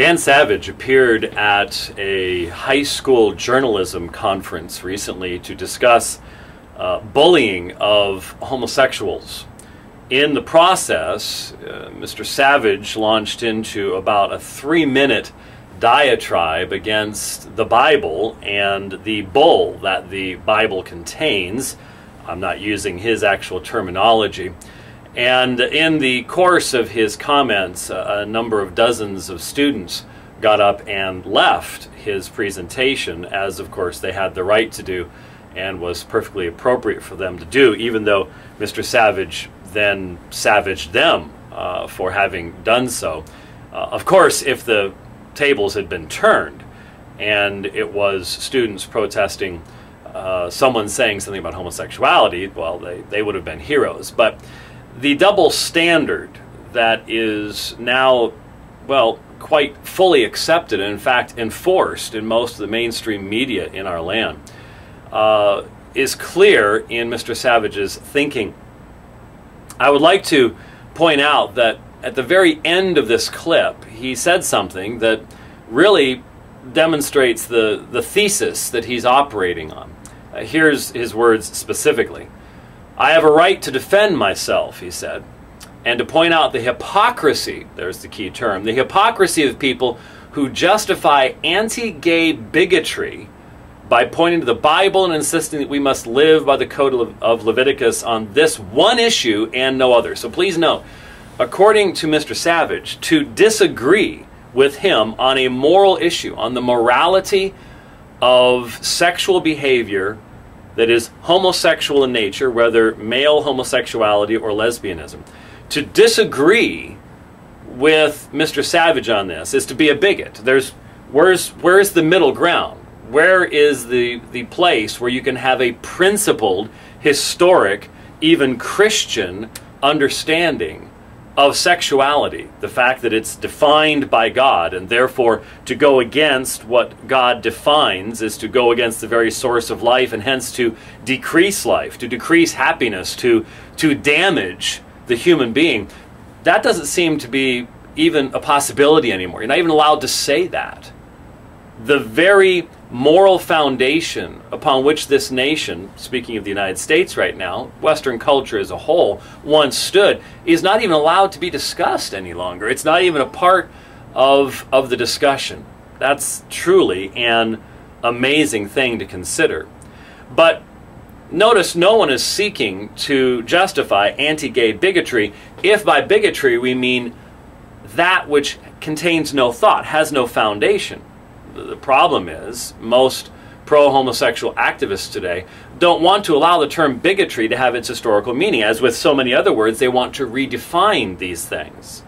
Dan Savage appeared at a high school journalism conference recently to discuss bullying of homosexuals. In the process, Mr. Savage launched into about a 3-minute diatribe against the Bible and the bull that the Bible contains. I'm not using his actual terminology. And in the course of his comments, a number of dozens of students got up and left his presentation, as of course they had the right to do and was perfectly appropriate for them to do, even though Mr. Savage then savaged them for having done so. Of course, if the tables had been turned and it was students protesting someone saying something about homosexuality, well, they would have been heroes. But the double standard that is now, well, quite fully accepted and in fact enforced in most of the mainstream media in our land is clear in Mr. Savage's thinking. I would like to point out that at the very end of this clip, he said something that really demonstrates the thesis that he's operating on. Here's his words specifically. "I have a right to defend myself," he said, "and to point out the hypocrisy," there's the key term, "the hypocrisy of people who justify anti-gay bigotry by pointing to the Bible and insisting that we must live by the code of Leviticus on this one issue and no other." So please note, according to Mr. Savage, to disagree with him on a moral issue, on the morality of sexual behavior that is homosexual in nature, whether male homosexuality or lesbianism, to disagree with Mr. Savage on this is to be a bigot. Where's the middle ground? Where is the place where you can have a principled, historic, even Christian understanding of sexuality? The fact that it's defined by God, and therefore to go against what God defines is to go against the very source of life, and hence to decrease life, to decrease happiness, to damage the human being. That doesn't seem to be even a possibility anymore. You're not even allowed to say that. The very moral foundation upon which this nation, speaking of the United States right now, Western culture as a whole, once stood, is not even allowed to be discussed any longer. It's not even a part of the discussion. That's truly an amazing thing to consider. But notice no one is seeking to justify anti-gay bigotry if by bigotry we mean that which contains no thought, has no foundation. The problem is most pro-homosexual activists today don't want to allow the term bigotry to have its historical meaning. As with so many other words, they want to redefine these things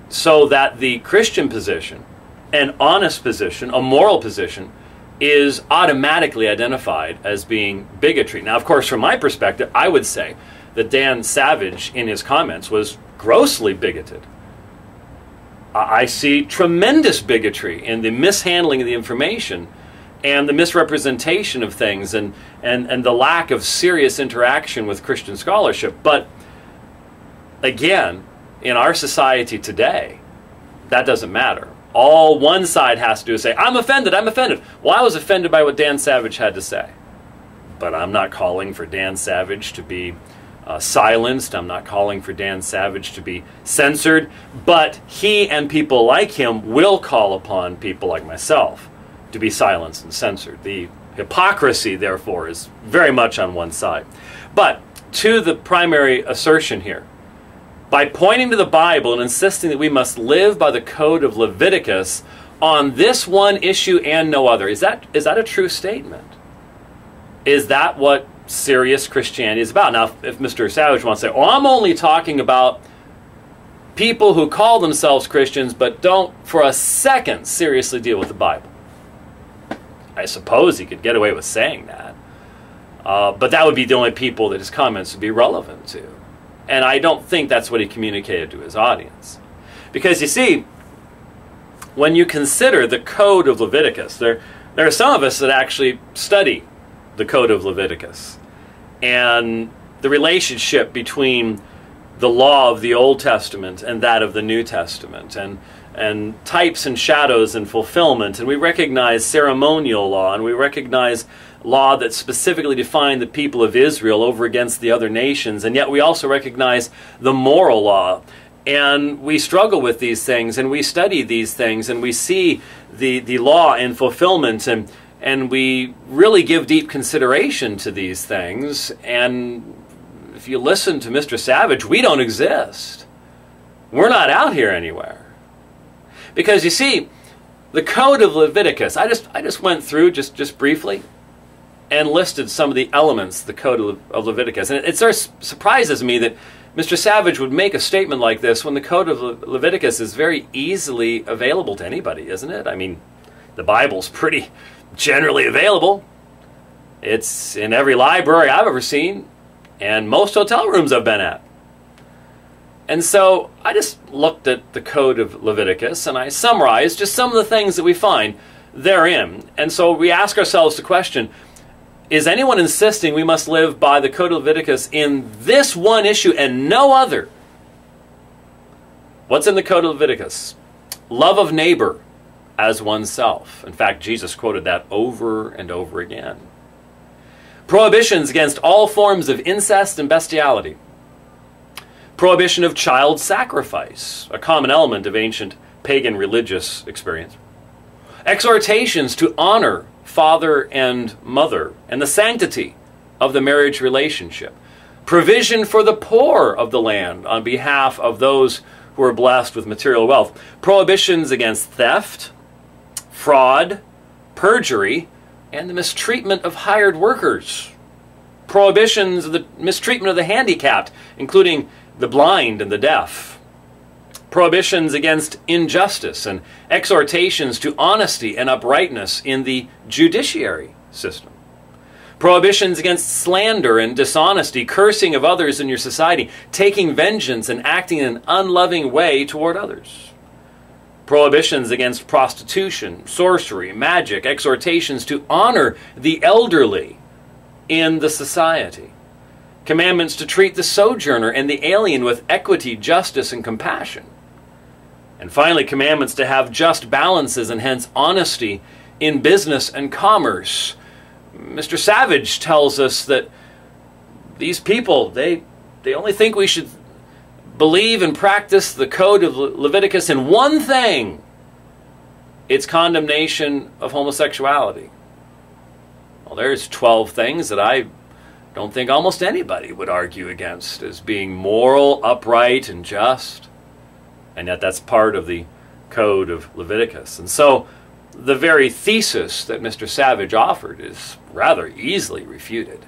so that the Christian position, an honest position, a moral position, is automatically identified as being bigotry. Now, of course, from my perspective, I would say that Dan Savage, in his comments, was grossly bigoted. I see tremendous bigotry in the mishandling of the information and the misrepresentation of things and the lack of serious interaction with Christian scholarship. But again, in our society today, that doesn't matter. All one side has to do is say, I'm offended, I'm offended. Well, I was offended by what Dan Savage had to say. But I'm not calling for Dan Savage to be silenced. I'm not calling for Dan Savage to be censored, but he and people like him will call upon people like myself to be silenced and censored. The hypocrisy, therefore, is very much on one side. But to the primary assertion here, by pointing to the Bible and insisting that we must live by the code of Leviticus on this one issue and no other, is that a true statement? Is that what serious Christianity is about? Now, if Mr. Savage wants to say, I'm only talking about people who call themselves Christians but don't for a second seriously deal with the Bible, I suppose he could get away with saying that. But that would be the only people that his comments would be relevant to. And I don't think that's what he communicated to his audience. Because you see, when you consider the code of Leviticus, there are some of us that actually study the code of Leviticus and the relationship between the law of the Old Testament and that of the New Testament, and and types and shadows and fulfillment, and we recognize ceremonial law, and we recognize law that specifically defined the people of Israel over against the other nations, and yet we also recognize the moral law. And we struggle with these things, and we study these things, and we see the law and fulfillment, and we really give deep consideration to these things. And if you listen to Mr. Savage, we don't exist. We're not out here anywhere. Because you see, the Code of Leviticus, I just went through just briefly and listed some of the elements of the Code of Leviticus. And it sort of surprises me that Mr. Savage would make a statement like this when the Code of Leviticus is very easily available to anybody, isn't it? I mean, the Bible's pretty generally available. It's in every library I've ever seen, and most hotel rooms I've been at. And so I just looked at the Code of Leviticus, and I summarized just some of the things that we find therein. And so we ask ourselves the question, is anyone insisting we must live by the Code of Leviticus in this one issue and no other? What's in the Code of Leviticus? Love of neighbor as oneself. In fact, Jesus quoted that over and over again. Prohibitions against all forms of incest and bestiality. Prohibition of child sacrifice, a common element of ancient pagan religious experience. Exhortations to honor father and mother and the sanctity of the marriage relationship. Provision for the poor of the land on behalf of those who are blessed with material wealth. Prohibitions against theft, fraud, perjury, and the mistreatment of hired workers. Prohibitions of the mistreatment of the handicapped, including the blind and the deaf. Prohibitions against injustice and exhortations to honesty and uprightness in the judiciary system. Prohibitions against slander and dishonesty, cursing of others in your society, taking vengeance and acting in an unloving way toward others. Prohibitions against prostitution, sorcery, magic, exhortations to honor the elderly in the society. Commandments to treat the sojourner and the alien with equity, justice, and compassion. And finally, commandments to have just balances and hence honesty in business and commerce. Mr. Savage tells us that these people, they only think we should believe and practice the Code of Leviticus in one thing. It's condemnation of homosexuality. Well, there's 12 things that I don't think almost anybody would argue against as being moral, upright, and just. And yet that's part of the Code of Leviticus. And so the very thesis that Mr. Savage offered is rather easily refuted.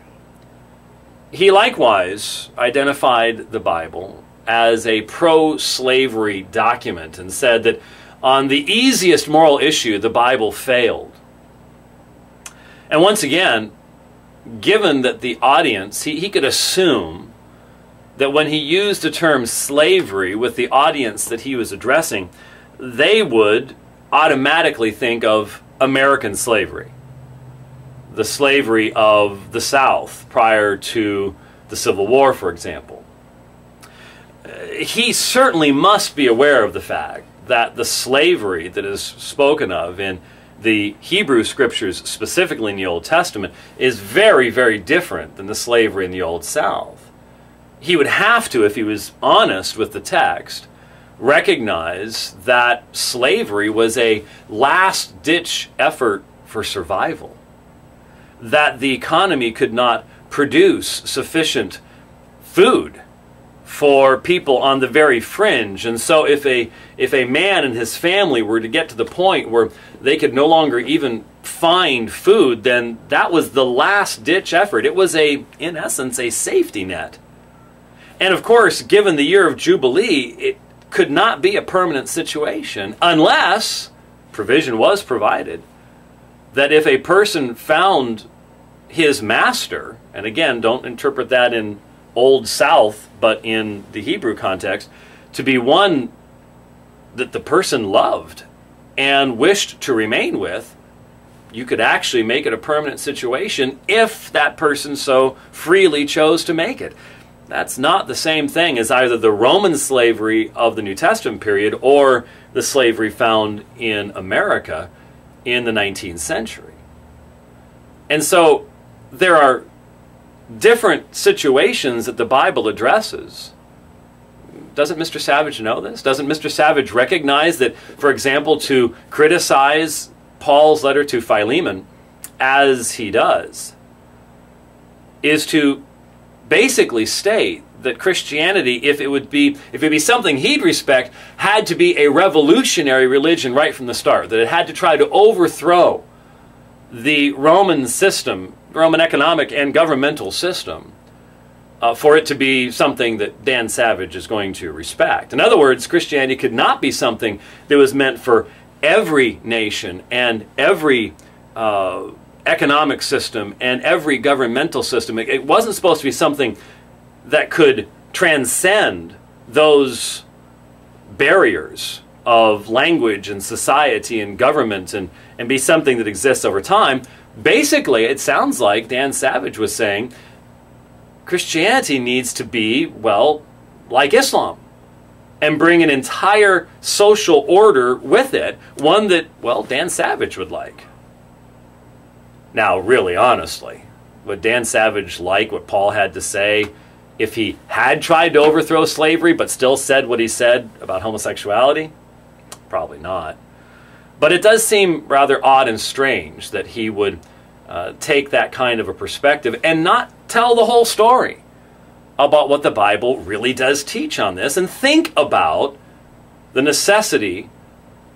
He likewise identified the Bible as a pro-slavery document and said that on the easiest moral issue, the Bible failed. And once again, given that the audience, he could assume that when he used the term slavery with the audience that he was addressing, they would automatically think of American slavery, the slavery of the South prior to the Civil War, for example. He certainly must be aware of the fact that the slavery that is spoken of in the Hebrew Scriptures, specifically in the Old Testament, is very, very different than the slavery in the Old South. He would have to, if he was honest with the text, recognize that slavery was a last-ditch effort for survival, that the economy could not produce sufficient food for people on the very fringe. And so if a man and his family were to get to the point where they could no longer even find food, then that was the last-ditch effort. It was, in essence, a safety net. And of course, given the year of Jubilee, it could not be a permanent situation unless provision was provided that if a person found his master, and again, don't interpret that in Old South, but in the Hebrew context, to be one that the person loved and wished to remain with, you could actually make it a permanent situation if that person so freely chose to make it. That's not the same thing as either the Roman slavery of the New Testament period or the slavery found in America in the 19th century. And so there are different situations that the Bible addresses. Doesn't Mr. Savage know this? Doesn't Mr. Savage recognize that, for example, to criticize Paul's letter to Philemon, as he does, is to basically state that Christianity, if it would be something he'd respect, had to be a revolutionary religion right from the start, that it had to try to overthrow the Roman system, Roman economic and governmental system, for it to be something that Dan Savage is going to respect. In other words, Christianity could not be something that was meant for every nation and every economic system and every governmental system. It wasn't supposed to be something that could transcend those barriers of language and society and government and be something that exists over time. Basically, it sounds like Dan Savage was saying Christianity needs to be, well, like Islam, and bring an entire social order with it, one that, well, Dan Savage would like. Now, really, honestly, would Dan Savage like what Paul had to say if he had tried to overthrow slavery but still said what he said about homosexuality? Probably not. But it does seem rather odd and strange that he would take that kind of a perspective and not tell the whole story about what the Bible really does teach on this, and think about the necessity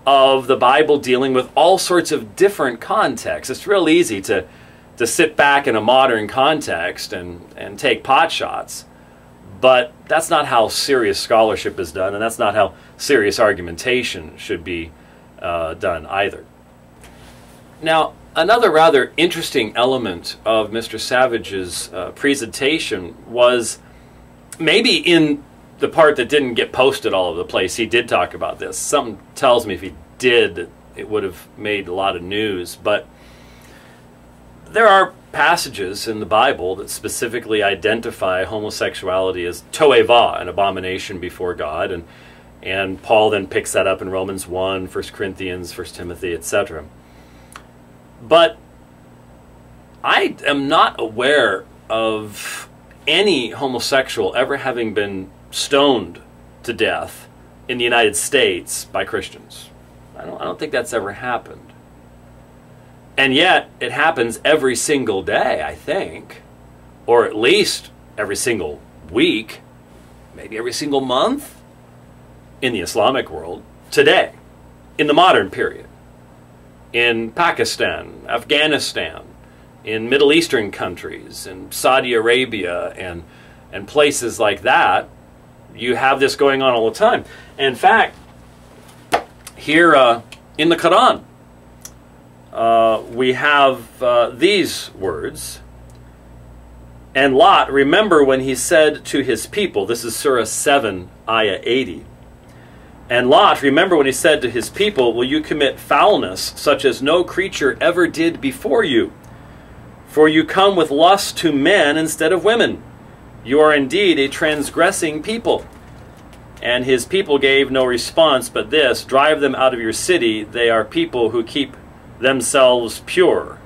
of the Bible dealing with all sorts of different contexts. It's real easy to sit back in a modern context and take pot shots, but that's not how serious scholarship is done, and that's not how serious argumentation should be done either. Now, another rather interesting element of Mr. Savage's presentation was maybe in the part that didn't get posted all over the place. He did talk about this. Something tells me if he did, it would have made a lot of news. But there are passages in the Bible that specifically identify homosexuality as toeva, an abomination before God. And Paul then picks that up in Romans 1, 1 Corinthians, 1 Timothy, etc. But I am not aware of any homosexual ever having been stoned to death in the United States by Christians. I don't think that's ever happened. And yet, it happens every single day, I think. Or at least every single week, maybe every single month in the Islamic world, today, in the modern period. In Pakistan, Afghanistan, in Middle Eastern countries, in Saudi Arabia, and places like that, you have this going on all the time. In fact, here in the Quran, we have these words. And Lot, remember when he said to his people, this is Surah 7, Ayah 80. And Lot, remember when he said to his people, will you commit foulness such as no creature ever did before you? For you come with lust to men instead of women. You are indeed a transgressing people. And his people gave no response but this, drive them out of your city. They are people who keep themselves pure.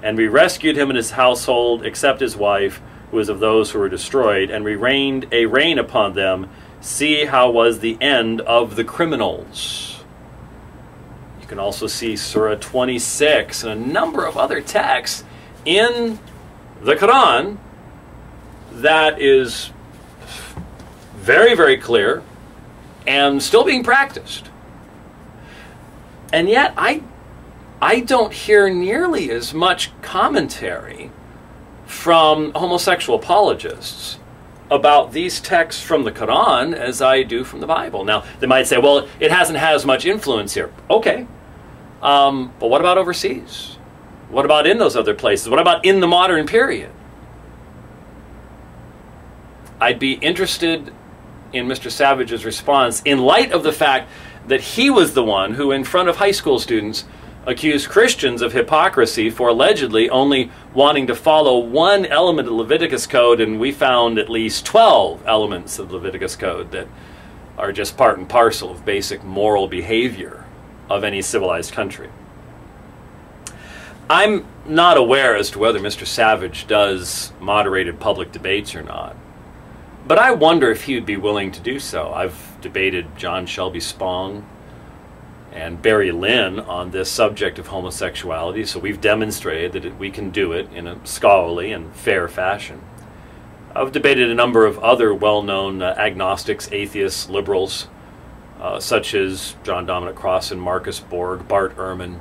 And we rescued him and his household, except his wife, who was of those who were destroyed. And we rained a rain upon them. See how was the end of the criminals. You can also see Surah 26 and a number of other texts in the Quran that is very, very clear and still being practiced. And yet I don't hear nearly as much commentary from homosexual apologists about these texts from the Quran as I do from the Bible. Now, they might say, well, it hasn't had as much influence here. Okay. But what about overseas? What about in those other places? What about in the modern period? I'd be interested in Mr. Savage's response in light of the fact that he was the one who, in front of high school students, accused Christians of hypocrisy for allegedly only wanting to follow one element of the Leviticus Code, and we found at least 12 elements of the Leviticus Code that are just part and parcel of basic moral behavior of any civilized country. I'm not aware as to whether Mr. Savage does moderated public debates or not, but I wonder if he would be willing to do so. I've debated John Shelby Spong and Barry Lynn on this subject of homosexuality, so we've demonstrated that we can do it in a scholarly and fair fashion. I've debated a number of other well-known agnostics, atheists, liberals, such as John Dominic Crossan, Marcus Borg, Bart Ehrman,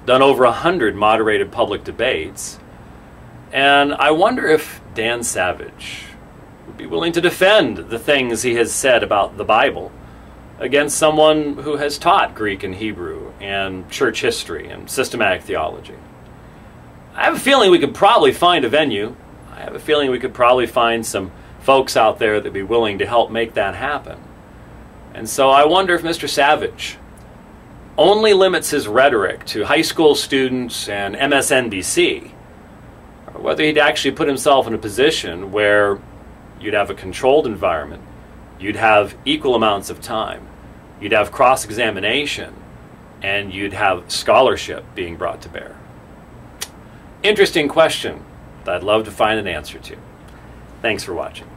done over 100 moderated public debates, and I wonder if Dan Savage would be willing to defend the things he has said about the Bible against someone who has taught Greek and Hebrew and church history and systematic theology. I have a feeling we could probably find a venue. I have a feeling we could probably find some folks out there that would be willing to help make that happen. And so I wonder if Mr. Savage only limits his rhetoric to high school students and MSNBC, or whether he'd actually put himself in a position where you'd have a controlled environment, you'd have equal amounts of time, you'd have cross-examination, and you'd have scholarship being brought to bear. Interesting question that I'd love to find an answer to. Thanks for watching.